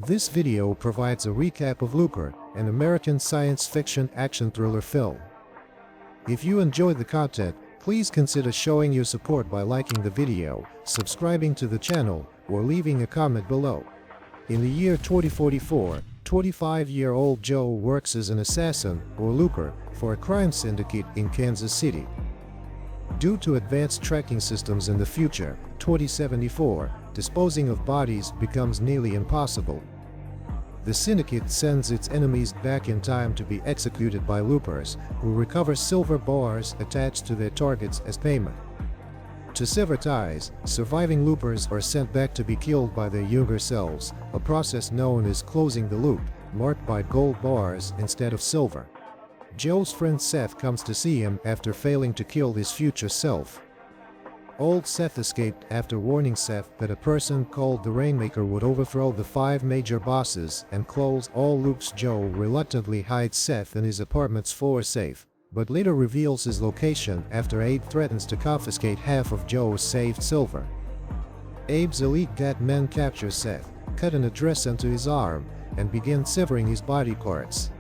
This video provides a recap of Looper, an American science fiction action thriller film. If you enjoyed the content, please consider showing your support by liking the video, subscribing to the channel, or leaving a comment below. In the year 2044, 25-year-old Joe works as an assassin, or looper, for a crime syndicate in Kansas City. Due to advanced tracking systems in the future, 2074, disposing of bodies becomes nearly impossible. The syndicate sends its enemies back in time to be executed by loopers, who recover silver bars attached to their targets as payment. To sever ties, surviving loopers are sent back to be killed by their younger selves, a process known as closing the loop, marked by gold bars instead of silver. Joe's friend Seth comes to see him after failing to kill his future self. Old Seth escaped after warning Seth that a person called the Rainmaker would overthrow the 5 major bosses and close all loops. Joe reluctantly hides Seth in his apartment's floor safe, but later reveals his location after Abe threatens to confiscate half of Joe's saved silver. Abe's elite GAT men capture Seth, cut an address into his arm, and begin severing his body parts.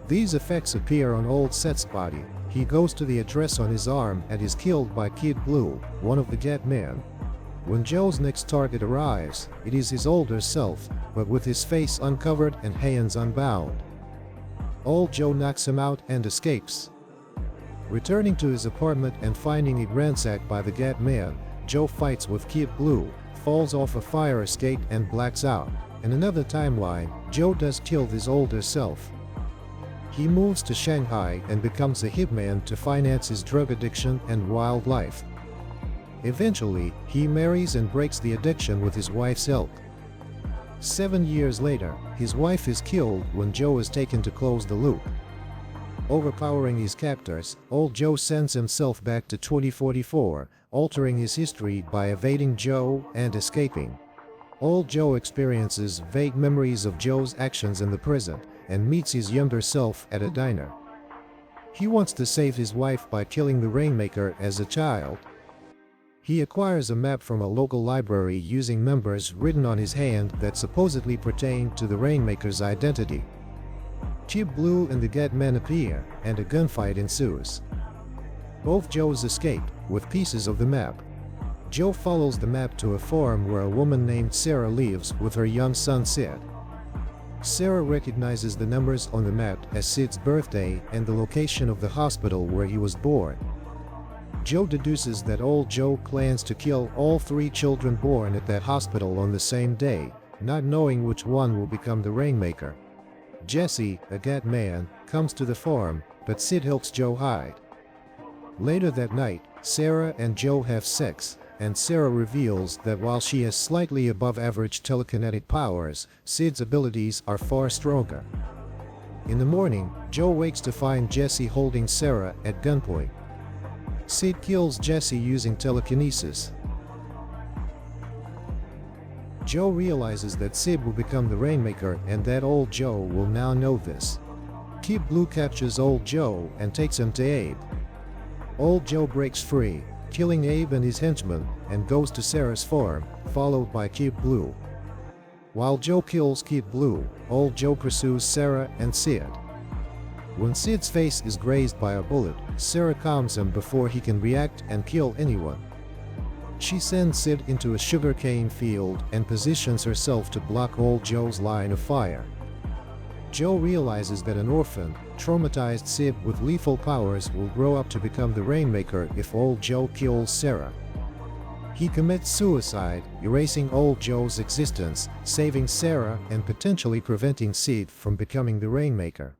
These effects appear on old Seth's body. He goes to the address on his arm and is killed by Kid Blue, one of the GAT men. When Joe's next target arrives, it is his older self, but with his face uncovered and hands unbound. Old Joe knocks him out and escapes. Returning to his apartment and finding it ransacked by the GAT man, Joe fights with Kid Blue, falls off a fire escape and blacks out. In another timeline, Joe does kill his older self. He moves to Shanghai and becomes a hitman to finance his drug addiction and wild life. Eventually, he marries and breaks the addiction with his wife's help. 7 years later, his wife is killed when Joe is taken to close the loop. Overpowering his captors, old Joe sends himself back to 2044, altering his history by evading Joe and escaping. Old Joe experiences vague memories of Joe's actions in the present and meets his younger self at a diner. He wants to save his wife by killing the Rainmaker as a child. He acquires a map from a local library using numbers written on his hand that supposedly pertain to the Rainmaker's identity. Kid Blue and the GAT men appear, and a gunfight ensues. Both Joes escape, with pieces of the map. Joe follows the map to a farm where a woman named Sarah lives with her young son Sid. Sarah recognizes the numbers on the map as Sid's birthday and the location of the hospital where he was born. Joe deduces that old Joe plans to kill all 3 children born at that hospital on the same day, not knowing which one will become the Rainmaker. Jesse, a GAT man, comes to the farm, but Sid helps Joe hide. Later that night, Sarah and Joe have sex, and Sarah reveals that while she has slightly above average telekinetic powers, Sid's abilities are far stronger. In the morning, Joe wakes to find Jesse holding Sarah at gunpoint. Sid kills Jesse using telekinesis. Joe realizes that Sid will become the Rainmaker and that old Joe will now know this. Kid Blue captures old Joe and takes him to Abe. Old Joe breaks free, killing Abe and his henchmen, and goes to Sarah's farm, followed by Kid Blue. While Joe kills Kid Blue, old Joe pursues Sarah and Sid. When Sid's face is grazed by a bullet, Sarah calms him before he can react and kill anyone. She sends Sid into a sugarcane field and positions herself to block old Joe's line of fire. Joe realizes that an orphan, traumatized Sid with lethal powers will grow up to become the Rainmaker if old Joe kills Sarah. He commits suicide, erasing old Joe's existence, saving Sarah and potentially preventing Sid from becoming the Rainmaker.